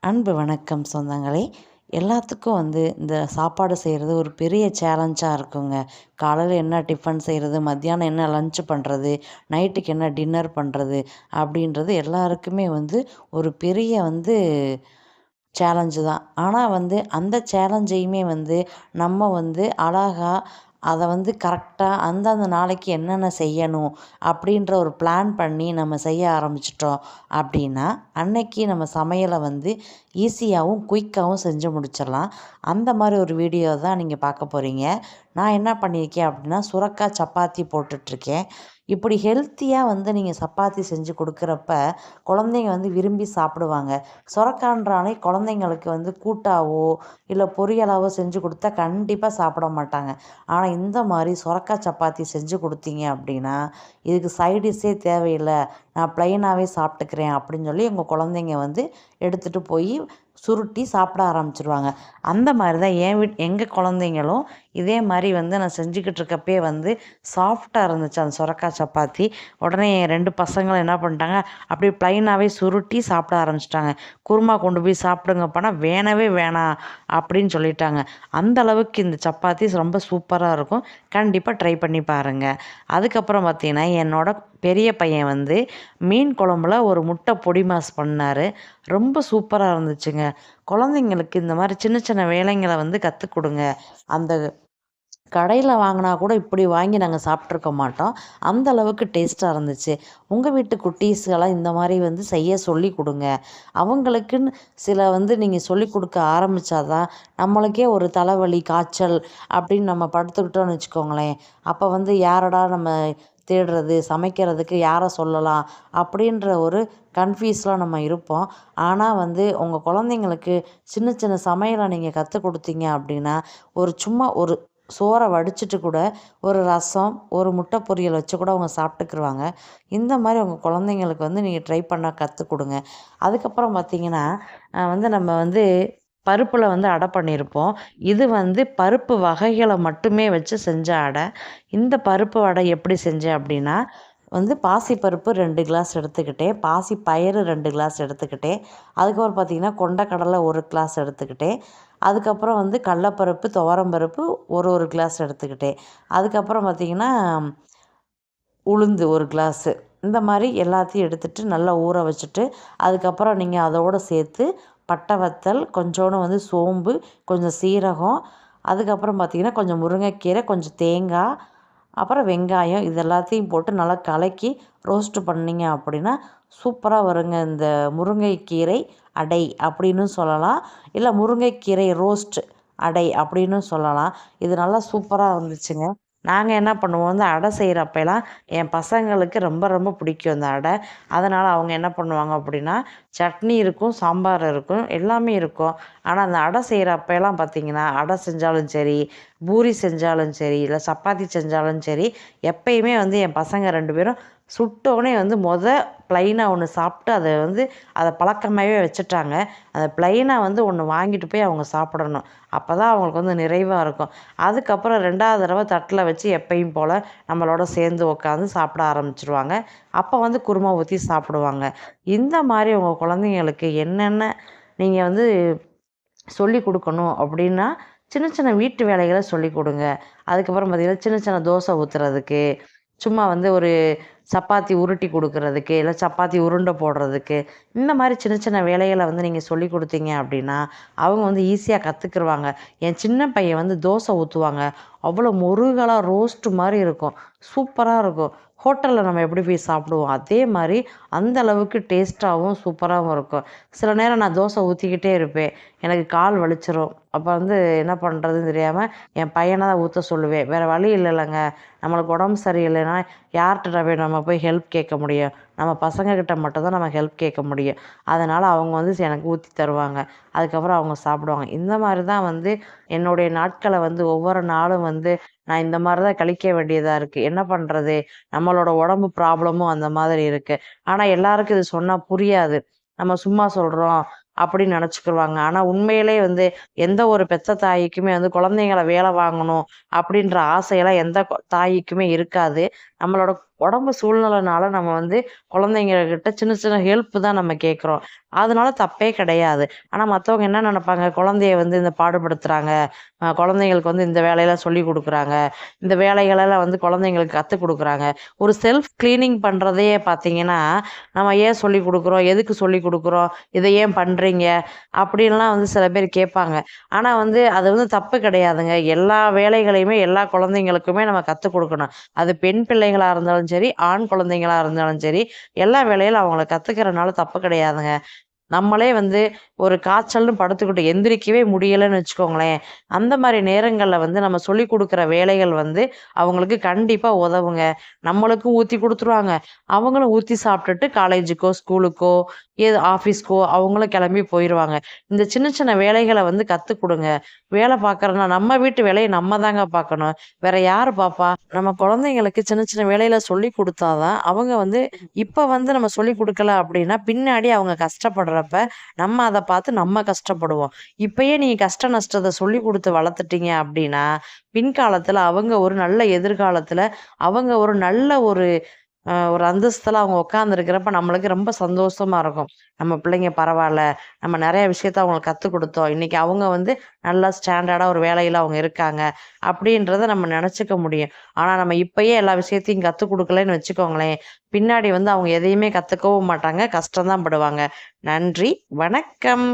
அன்பு வணக்கம் சொந்தங்களே. எல்லாத்துக்கும் இந்த சாப்பாடு செய்கிறது ஒரு பெரிய சேலஞ்சாக இருக்குங்க. காலையில் என்ன டிஃபன் செய்கிறது, மத்தியானம் என்ன லன்ச் பண்ணுறது, நைட்டுக்கு என்ன டின்னர் பண்ணுறது அப்படின்றது எல்லாருக்குமே ஒரு பெரிய சேலஞ்சு தான். ஆனால் அந்த சேலஞ்சையுமே நம்ம அழகா அதை கரெக்டாக அந்தந்த நாளைக்கு என்னென்ன செய்யணும் அப்படின்ற ஒரு பிளான் பண்ணி நம்ம செய்ய ஆரம்பிச்சிட்டோம் அப்படின்னா, அன்னைக்கு நம்ம சமையலை ஈஸியாகவும் குயிக்காகவும் செஞ்சு முடிச்சிடலாம். அந்த மாதிரி ஒரு வீடியோ தான் நீங்கள் பார்க்க போகிறீங்க. நான் என்ன பண்ணியிருக்கேன் அப்படின்னா, சுரக்காய் சப்பாத்தி போட்டுட்ருக்கேன். இப்படி ஹெல்த்தியாக நீங்கள் சப்பாத்தி செஞ்சு கொடுக்குறப்ப குழந்தைங்க விரும்பி சாப்பிடுவாங்க. சுரக்கான்றாலே குழந்தைங்களுக்கு கூட்டாவோ இல்லை பொரியலாவோ செஞ்சு கொடுத்தா கண்டிப்பாக சாப்பிட மாட்டாங்க. ஆனால் இந்த மாதிரி சுரக்காய் சப்பாத்தி செஞ்சு கொடுத்தீங்க அப்படின்னா, இதுக்கு சைடிஷ்ஷே தேவையில்லை, நான் ப்ளைனாகவே சாப்பிட்டுக்கிறேன் அப்படின்னு சொல்லி உங்கள் குழந்தைங்க எடுத்துகிட்டு போய் சுருட்டி சாப்பிட ஆரம்பிச்சிருவாங்க. அந்த மாதிரி தான் எங்கள் குழந்தைங்களும் இதே மாதிரி நான் செஞ்சுக்கிட்டு இருக்கப்பே சாஃப்டாக இருந்துச்சு அந்த சுரக்காய் சப்பாத்தி. உடனே என் 2 பசங்களும் என்ன பண்ணிட்டாங்க, அப்படியே ப்ளைனாகவே சுருட்டி சாப்பிட ஆரம்பிச்சிட்டாங்க. குருமா கொண்டு போய் சாப்பிடுங்கப்பானா வேணவே வேணாம் அப்படின்னு சொல்லிட்டாங்க. அந்த அளவுக்கு இந்த சப்பாத்தி ரொம்ப சூப்பராக இருக்கும். கண்டிப்பாக ட்ரை பண்ணி பாருங்கள். அதுக்கப்புறம் பார்த்திங்கன்னா, என்னோட பெரிய பையன் மீன் குழம்புல ஒரு முட்டை பொடி மாஸ் பண்ணார். ரொம்ப சூப்பராக இருந்துச்சுங்க. குழந்தைங்களுக்கு இந்த மாதிரி சின்ன சின்ன வேலைங்களை கற்றுக் கொடுங்க. அந்த கடையில் வாங்கினா கூட இப்படி வாங்கி நாங்கள் சாப்பிட்ருக்க மாட்டோம். அந்த அளவுக்கு டேஸ்ட்டாக இருந்துச்சு. உங்கள் வீட்டு குட்டீஸ்கெல்லாம் இந்த மாதிரி செய்ய சொல்லி கொடுங்க. அவங்களுக்குன்னு சில நீங்கள் சொல்லி கொடுக்க ஆரம்பித்தாதான் நம்மளுக்கே ஒரு தலைவலி, காய்ச்சல் அப்படின்னு நம்ம படுத்துக்கிட்டோன்னு வச்சுக்கோங்களேன். அப்போ யாரடா நம்ம தேடுறது, சமைக்கிறதுக்கு யாரை சொல்லலாம் அப்படின்ற ஒரு கன்ஃபியூஸில் நம்ம இருப்போம். ஆனால் உங்கள் குழந்தைங்களுக்கு சின்ன சின்ன சமையலை நீங்கள் கற்றுக் கொடுத்தீங்க அப்படின்னா, சும்மா ஒரு சோறை வடிச்சிட்டு கூட ஒரு ரசம், ஒரு முட்டை பொரியல் வச்சு கூட அவங்க சாப்பிட்டுக்குருவாங்க. இந்த மாதிரி உங்கள் குழந்தைங்களுக்கு நீங்கள் ட்ரை பண்ண கற்றுக் கொடுங்க. அதுக்கப்புறம் பார்த்திங்கன்னா, நம்ம பருப்பில் அடை பண்ணியிருப்போம். இது பருப்பு வகைகளை மட்டுமே வச்சு செஞ்ச அடை. இந்த பருப்பு வடை எப்படி செஞ்சேன் அப்படின்னா, பாசிப்பருப்பு 2 கிளாஸ் எடுத்துக்கிட்டேன், பாசிப்பயிறு 2 கிளாஸ் எடுத்துக்கிட்டேன், அதுக்கப்புறம் பார்த்திங்கன்னா கொண்டக்கடலை 1 கிளாஸ் எடுத்துக்கிட்டேன், அதுக்கப்புறம் கடலப்பருப்பு, துவரம்பருப்பு ஒரு கிளாஸ் எடுத்துக்கிட்டேன், அதுக்கப்புறம் பார்த்திங்கன்னா உளுந்து 1 கிளாஸு. இந்த மாதிரி எல்லாத்தையும் எடுத்துகிட்டு நல்லா ஊற வச்சுட்டு, அதுக்கப்புறம் நீங்கள் அதோடு சேர்த்து பட்டை வத்தல், கொஞ்சோண்டு சோம்பு, கொஞ்சம் சீரகம், அதுக்கப்புறம் பார்த்திங்கன்னா கொஞ்சம் முருங்கைக்கீரை, கொஞ்சம் தேங்காய், அப்புறம் வெங்காயம், இது எல்லாத்தையும் போட்டு நல்லா கலக்கி ரோஸ்ட்டு பண்ணிங்க அப்படின்னா சூப்பராக வருங்க. இந்த முருங்கைக்கீரை அடை அப்படின்னு சொல்லலாம், இல்லை முருங்கைக்கீரை ரோஸ்ட் அடை அப்படின்னு சொல்லலாம். இது நல்லா சூப்பராக இருந்துச்சுங்க. நாங்கள் என்ன பண்ணுவோம், அடை செய்கிறப்பெல்லாம் என் பசங்களுக்கு ரொம்ப ரொம்ப பிடிக்கும் இந்த அடை. அதனால் அவங்க என்ன பண்ணுவாங்க அப்படின்னா, சட்னி இருக்கும், சாம்பார் இருக்கும், எல்லாமே இருக்கும். ஆனால் அந்த அடை செய்கிறப்பெல்லாம் பார்த்திங்கன்னா, அடை செஞ்சாலும் சரி, பூரி செஞ்சாலும் சரி, இல்லை சப்பாத்தி செஞ்சாலும் சரி, எப்பயுமே என் பசங்க 2 பேரும் சுட்டோடனே ப்ளைனாக ஒன்று சாப்பிட்டு அதை பழக்கமாகவே வச்சுட்டாங்க. அந்த ப்ளைனாக ஒன்று வாங்கிட்டு போய் அவங்க சாப்பிடணும். அப்போ தான் அவங்களுக்கு நிறைவாக இருக்கும். அதுக்கப்புறம் 2வது தடவை தட்டில் வச்சு எப்பயும் போல் நம்மளோட சேர்ந்து உட்காந்து சாப்பிட ஆரம்பிச்சிருவாங்க. அப்போ குருமா ஊற்றி சாப்பிடுவாங்க. இந்த மாதிரி உங்கள் குழந்தைங்களுக்கு என்னென்ன நீங்கள் சொல்லி கொடுக்கணும் அப்படின்னா, சின்ன சின்ன வீட்டு வேலைகளை சொல்லி கொடுங்க. அதுக்கப்புறம் பார்த்திங்கன்னா, சின்ன சின்ன தோசை ஊற்றுறதுக்கு, சும்மா ஒரு சப்பாத்தி உருட்டி கொடுக்குறதுக்கு, இல்லை சப்பாத்தி உருண்டை போடுறதுக்கு, இந்த மாதிரி சின்ன சின்ன வேலைகளை நீங்கள் சொல்லி கொடுத்தீங்க அப்படின்னா அவங்க ஈஸியாக கற்றுக்குருவாங்க. என் சின்ன பையன் தோசை ஊற்றுவாங்க. அவ்வளோ முருகலாக ரோஸ்ட்டு மாதிரி இருக்கும், சூப்பராக இருக்கும். ஹோட்டலில் நம்ம எப்படி போய் சாப்பிடுவோம், அதே மாதிரி அந்த அளவுக்கு டேஸ்ட்டாகவும் சூப்பராகவும் இருக்கும். சில நேரம் நான் தோசை ஊற்றிக்கிட்டே இருப்பேன், எனக்கு கால் வலிச்சிரும். அப்போ என்ன பண்ணுறதுன்னு தெரியாமல் என் பையனை தான் ஊற்ற சொல்லுவேன். வேறு வழி இல்லைல்லங்க, நம்மளுக்கு உடம்பு சரியில்லைன்னா யார்கிட்ட நம்ம போய் ஹெல்ப் கேட்க முடியும்? நம்ம பசங்கக்கிட்ட மட்டும்தான் நம்ம ஹெல்ப் கேட்க முடியும். அதனால் அவங்க எனக்கு ஊற்றி தருவாங்க. அதுக்கப்புறம் அவங்க சாப்பிடுவாங்க. இந்த மாதிரி தான் என்னுடைய நாட்களை ஒவ்வொரு நாளும் நான் இந்த மாதிரி தான் கழிக்க வேண்டியதாக இருக்குது. என்ன பண்ணுறது, நம்மளோட உடம்பு ப்ராப்ளமும் அந்த மாதிரி இருக்குது. ஆனால் எல்லாருக்கும் இது சொன்னால் புரியாது. நம்ம சும்மா சொல்கிறோம் அப்படின்னு நினச்சிக்கிருவாங்க. ஆனால் உண்மையிலே எந்த ஒரு பெத்த தாய்க்குமே குழந்தைங்கள வேலை வாங்கணும் அப்படின்ற ஆசையெல்லாம் எந்த தாய்க்குமே இருக்காது. நம்மளோட உடம்பு சூழ்நிலைனால நம்ம வந்து குழந்தைங்ககிட்ட சின்ன சின்ன ஹெல்ப் தான் நம்ம கேட்குறோம். அதனால தப்பே கிடையாது. ஆனா மத்தவங்க என்ன நெனைப்பாங்க, குழந்தைய வந்து இந்த பாடுபடுத்துறாங்க. குழந்தைங்களுக்கு வந்து இந்த வேலையெல்லாம் சொல்லிக் குடுக்குறாங்க. இந்த வேலைகளெல்லாம் வந்து குழந்தைங்களுக்கு கத்துக் குடுக்குறாங்க. ஒரு செல்ஃப் கிளீனிங் பண்றதையே பார்த்தீங்கன்னா, நம்ம ஏன் சொல்லிக் குடுக்குறோம்? எதுக்கு சொல்லிக் குடுக்குறோம்? இத ஏன் பண்றீங்க? அப்படின்லாம் வந்து சில பேர் கேட்பாங்க. ஆனா வந்து அது வந்து தப்பு கிடையாதுங்க. எல்லா வேலைகளையுமே எல்லா குழந்தைங்களுக்குமே நம்ம கத்துக் குடுக்கணும். அது பெண் பிள்ளைகளா இருந்தாலும் சரி, ஆண் குழந்தைங்களா இருந்தாலும் சரி, எல்லா வேலைகளும் அவங்கள கத்துக்கிறனால தப்பு கிடையாதுங்க. நம்மளே வந்து ஒரு காய்ச்சல்னு படுத்துக்கிட்டு எந்திரிக்கவே முடியலன்னு வச்சுக்கோங்களேன். அந்த மாரி நேரங்கள்ல வந்து நம்ம சொல்லிக் குடுக்குற வேலைகள் வந்து அவங்களுக்கு கண்டிப்பா உதவுங்க. நம்மளுக்கும் ஊத்தி குடுத்துருவாங்க. அவங்களும் ஊத்தி சாப்பிட்டுட்டு காலேஜுக்கோ, ஸ்கூலுக்கோ, ஆஃபீஸ்க்கோ அவங்களும் கிளம்பி போயிருவாங்க. இந்த சின்ன சின்ன வேலைகள வந்து கத்துக் குடுங்க. வேலை பார்க்குறோம்னா நம்ம வீட்டு வேலைய நம்ம தாங்க பார்க்கணும். வேற யாரு பார்ப்பா? நம்ம குழந்தைங்களுக்கு சின்ன சின்ன வேலைகள சொல்லிக் குடுத்தா தான் அவங்க வந்து இப்ப வந்து நம்ம சொல்லிக் குடுக்கல அப்படின்னா, பின்னாடி அவங்க கஷ்டப்படுறப்ப, நம்ம அத பார்த்து நம்ம கஷ்டப்படுவோம். இப்பயே நீங்க கஷ்ட நஷ்டத்த சொல்லிக் குடுத்து வளர்த்துட்டீங்க அப்படின்னா, பின்காலத்துல அவங்க ஒரு நல்ல எதிர்காலத்துல அவங்க ஒரு நல்ல ஒரு அந்தஸ்துல அவங்க உட்காந்துருக்கிறப்ப நம்மளுக்கு ரொம்ப சந்தோஷமா இருக்கும். நம்ம பிள்ளைங்க பரவால்ல. நம்ம நெறைய விஷயத்த அவங்களுக்கு கத்துக் குடுத்தோம். இன்னைக்கு அவங்க வந்து நல்லா ஸ்டாண்டர்டா ஒரு வேலையில அவங்க இருக்காங்க. அப்படின்றத நம்ம நெனச்சுக்க முடியும். ஆனா நம்ம இப்பயே எல்லா விஷயத்தையும் கத்துக் குடுக்கலன்னு வச்சுக்கோங்களேன், பின்னாடி வந்து அவங்க எதையுமே கத்துக்கவும் மாட்டாங்க. கஷ்டம் தான் படுவாங்க. நன்றி. வணக்கம்.